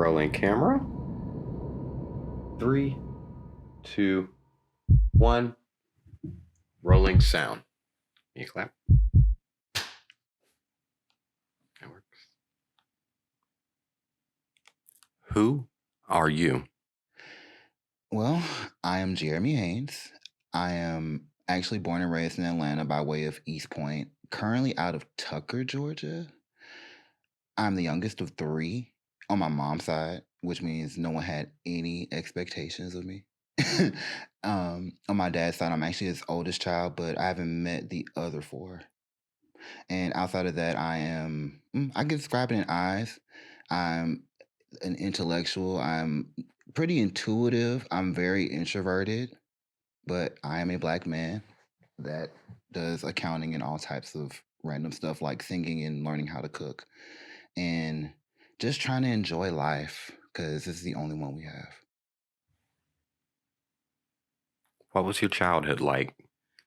Rolling camera. Three, two, one. Rolling sound. Can you clap? That works. Who are you? Well, I am Jeremy Haynes. I am actually born and raised in Atlanta by way of East Point, currently out of Tucker, Georgia. I'm the youngest of three on my mom's side, which means no one had any expectations of me. On my dad's side, I'm actually his oldest child, but I haven't met the other four. And outside of that, I can describe it in eyes. I'm an intellectual. I'm pretty intuitive. I'm very introverted, but I am a black man that does accounting and all types of random stuff like singing and learning how to cook and just trying to enjoy life because this is the only one we have. What was your childhood like?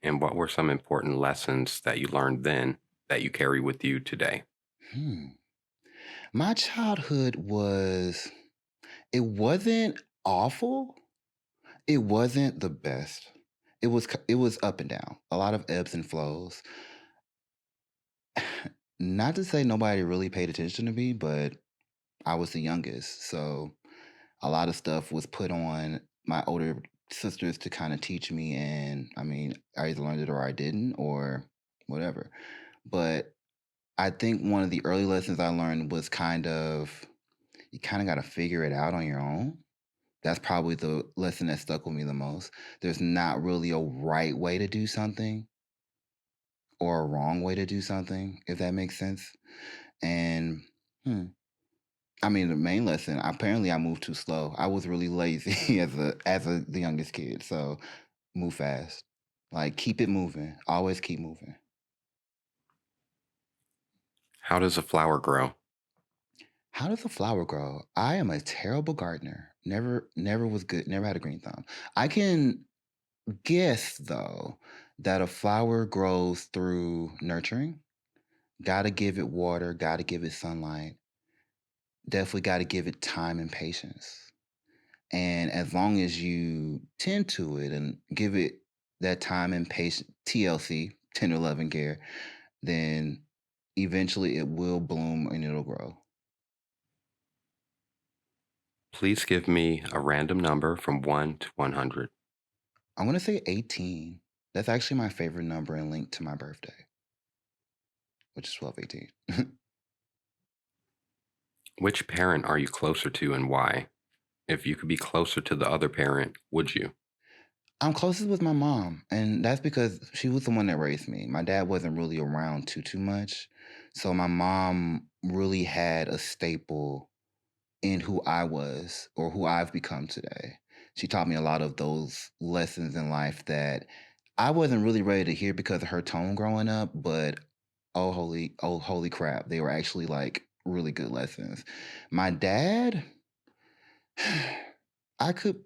And what were some important lessons that you learned then that you carry with you today? Hmm. My childhood it wasn't awful. It wasn't the best. It was up and down, a lot of ebbs and flows. Not to say nobody really paid attention to me, but I was the youngest, so a lot of stuff was put on my older sisters to kind of teach me, and I mean, I either learned it or I didn't, or whatever. But I think one of the early lessons I learned was you kind of got to figure it out on your own. That's probably the lesson that stuck with me the most. There's not really a right way to do something or a wrong way to do something, if that makes sense. And hmm, I mean, the main lesson, apparently I moved too slow. I was really lazy as the youngest kid. So move fast. Like keep it moving. Always keep moving. How does a flower grow? How does a flower grow? I am a terrible gardener. Never was good. Never had a green thumb. I can guess though that a flower grows through nurturing. Gotta give it water, gotta give it sunlight. Definitely gotta give it time and patience. And as long as you tend to it and give it that time and patience, TLC, tender love and care, then eventually it will bloom and it'll grow. Please give me a random number from 1 to 100. I'm going to say 18. That's actually my favorite number and linked to my birthday, which is 12/18. Which parent are you closer to and why? If you could be closer to the other parent, would you? I'm closest with my mom, and that's because she was the one that raised me. My dad wasn't really around too much. So my mom really had a staple in who I was or who I've become today. She taught me a lot of those lessons in life that I wasn't really ready to hear because of her tone growing up, but oh holy crap, they were actually like really good lessons. My dad, I could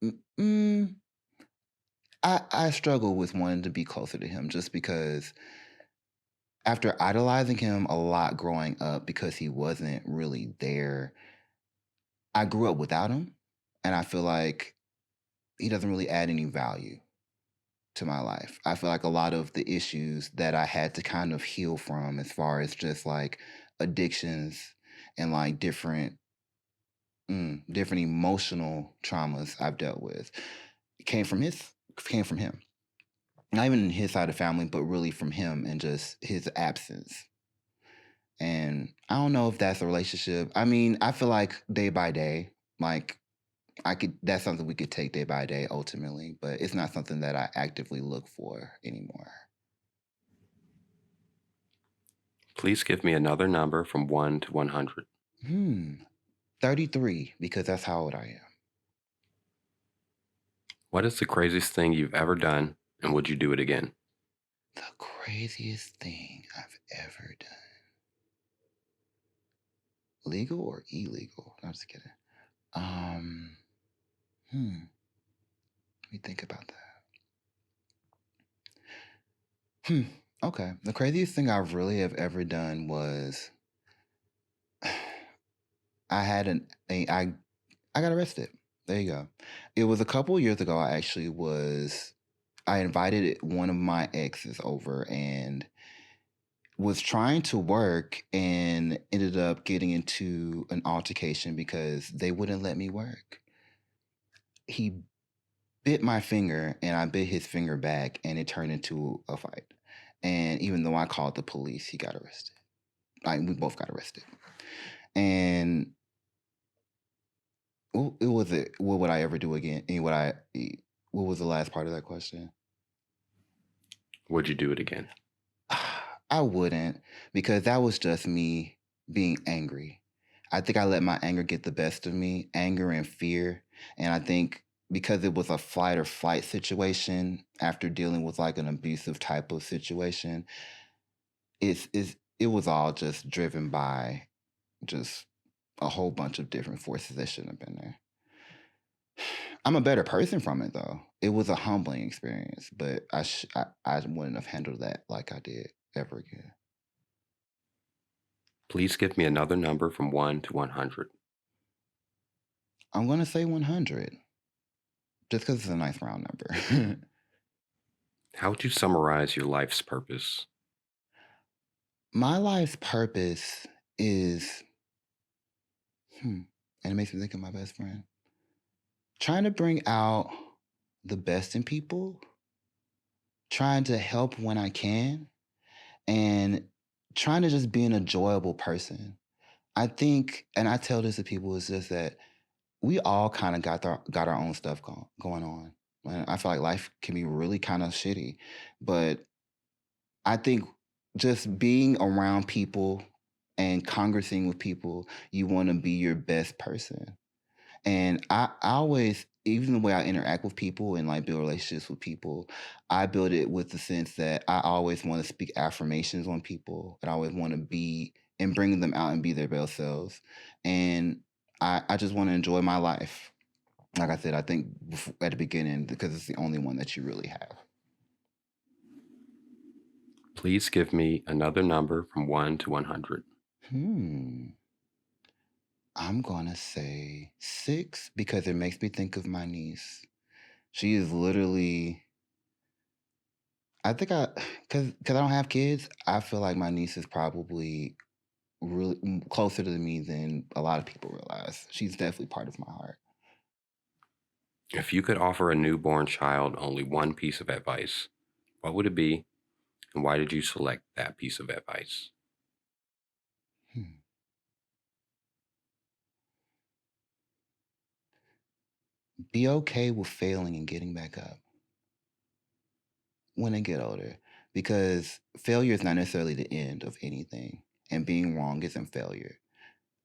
mm, mm, I struggle with wanting to be closer to him just because after idolizing him a lot growing up because he wasn't really there, I grew up without him, and I feel like he doesn't really add any value to my life. I feel like a lot of the issues that I had to kind of heal from as far as just like addictions and like different emotional traumas I've dealt with came from him. Not even his side of family, but really from him and just his absence. And I don't know if that's a relationship. I mean, I feel like day by day, like that's something we could take day by day ultimately, but it's not something that I actively look for anymore. Please give me another number from 1 to 100. Hmm. 33, because that's how old I am. What is the craziest thing you've ever done, and would you do it again? The craziest thing I've ever done. Legal or illegal? I'm just kidding. Um, let me think about that. Okay. The craziest thing I really have ever done was I had an a I got arrested. There you go. It was a couple of years ago. I invited one of my exes over and was trying to work and ended up getting into an altercation because they wouldn't let me work. He bit my finger and I bit his finger back and it turned into a fight. And even though I called the police, he got arrested. Like we both got arrested. And it was it. What would I ever do again? What was the last part of that question? Would you do it again? I wouldn't because that was just me being angry. I think I let my anger get the best of me, anger and fear. And I think because it was a flight or flight situation after dealing with like an abusive type of situation, it was all just driven by just a whole bunch of different forces that shouldn't have been there. I'm a better person from it though. It was a humbling experience, but I wouldn't have handled that like I did ever again. Please give me another number from 1 to 100. I'm gonna say 100, just because it's a nice round number. How would you summarize your life's purpose? My life's purpose is, and it makes me think of my best friend, trying to bring out the best in people, trying to help when I can, and trying to just be an enjoyable person. I think, and I tell this to people, is just that we all kind of got our own stuff going on. And I feel like life can be really kind of shitty, but I think just being around people and conversing with people, you want to be your best person. And I always, even the way I interact with people and like build relationships with people, I build it with the sense that I always want to speak affirmations on people and I always want to be and bring them out and be their best selves. And I just want to enjoy my life. Like I said, I think at the beginning, because it's the only one that you really have. Please give me another number from 1 to 100. Hmm. I'm gonna say 6 because it makes me think of my niece. She is literally, I think cause I don't have kids, I feel like my niece is probably really closer to me than a lot of people realize. She's definitely part of my heart. If you could offer a newborn child only one piece of advice, what would it be, and why did you select that piece of advice? Hmm. Be okay with failing and getting back up when they get older, because failure is not necessarily the end of anything, and being wrong isn't failure.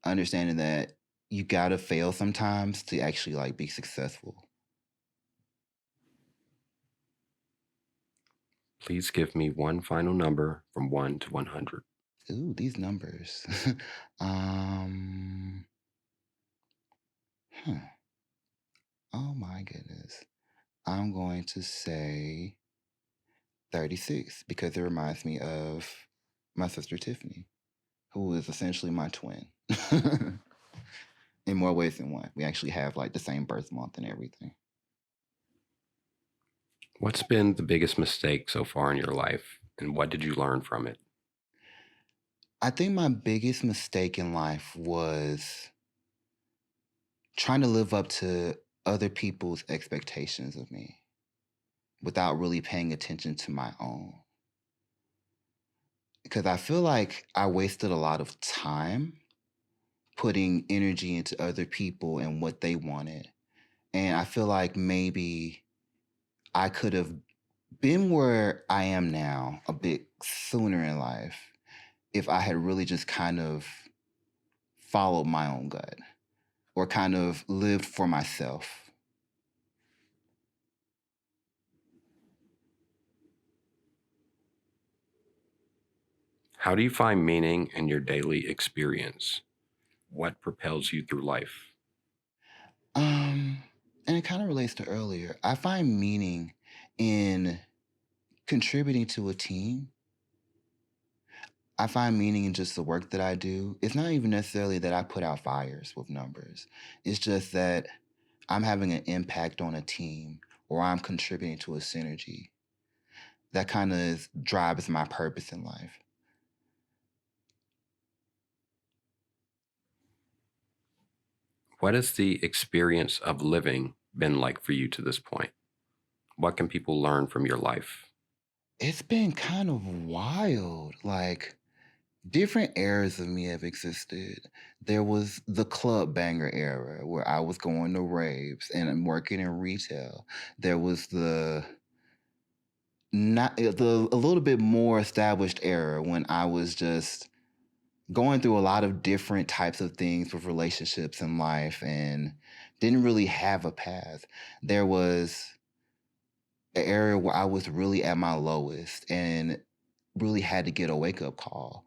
Understanding that you gotta fail sometimes to actually like be successful. Please give me one final number from 1 to 100. Ooh, these numbers. um, huh. Oh my goodness. I'm going to say 36 because it reminds me of my sister Tiffany, who is essentially my twin. In more ways than one. We actually have like the same birth month and everything. What's been the biggest mistake so far in your life, and what did you learn from it? I think my biggest mistake in life was trying to live up to other people's expectations of me without really paying attention to my own. Because I feel like I wasted a lot of time putting energy into other people and what they wanted. And I feel like maybe I could have been where I am now a bit sooner in life if I had really just kind of followed my own gut or kind of lived for myself. How do you find meaning in your daily experience? What propels you through life? Um, and it kind of relates to earlier. I find meaning in contributing to a team, I find meaning in just the work that I do. It's not even necessarily that I put out fires with numbers. It's just that I'm having an impact on a team or I'm contributing to a synergy. That kind of drives my purpose in life. What has the experience of living been like for you to this point? What can people learn from your life? It's been kind of wild. Like, different eras of me have existed. There was the club banger era where I was going to raves and I'm working in retail. There was the not the a little bit more established era when I was just going through a lot of different types of things with relationships in life and didn't really have a path. There was an area where I was really at my lowest and really had to get a wake up call.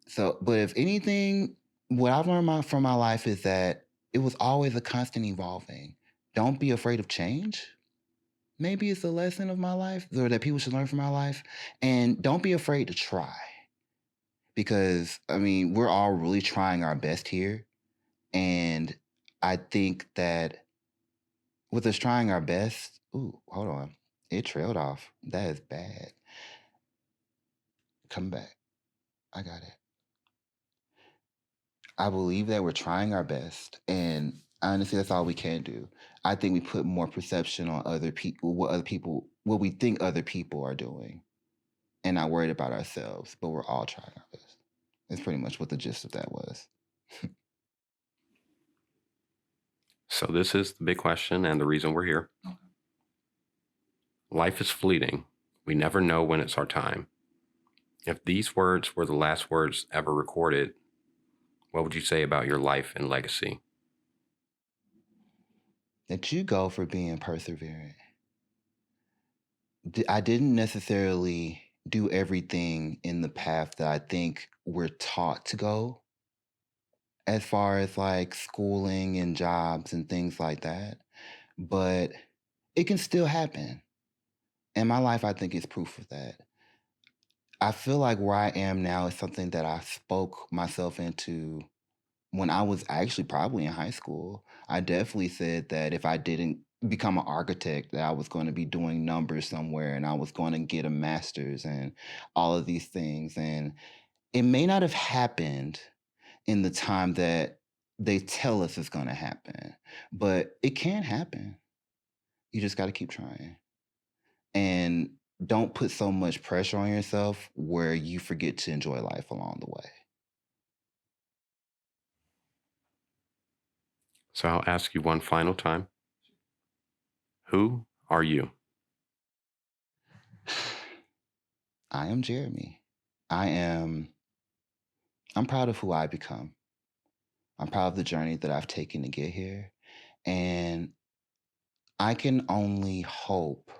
So, but if anything, what I've learned from my life is that it was always a constant evolving. Don't be afraid of change. Maybe it's a lesson of my life or that people should learn from my life. And don't be afraid to try because, I mean, we're all really trying our best here. And I think that with us trying our best, ooh, hold on. It trailed off. That is bad. Come back. I got it. I believe that we're trying our best, and honestly, that's all we can do. I think we put more perception on other people, what we think other people are doing, and not worried about ourselves. But we're all trying our best. That's pretty much what the gist of that was. So, this is the big question and the reason we're here. Life is fleeting. We never know when it's our time. If these words were the last words ever recorded, what would you say about your life and legacy? That you go for being perseverant. I didn't necessarily do everything in the path that I think we're taught to go, as far as like schooling and jobs and things like that. But it can still happen. And my life, I think, is proof of that. I feel like where I am now is something that I spoke myself into when I was actually probably in high school. I definitely said that if I didn't become an architect, that I was going to be doing numbers somewhere and I was going to get a master's and all of these things. And it may not have happened in the time that they tell us it's going to happen, but it can happen. You just got to keep trying. And don't put so much pressure on yourself where you forget to enjoy life along the way. So, I'll ask you one final time. Who are you? I am Jeremy. I am I'm proud of who I become. I'm proud of the journey that I've taken to get here. And I can only hope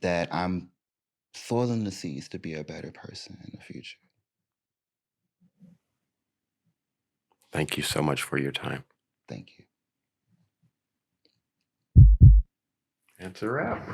that I'm soiling the seeds to be a better person in the future. Thank you so much for your time. Thank you. That's a wrap.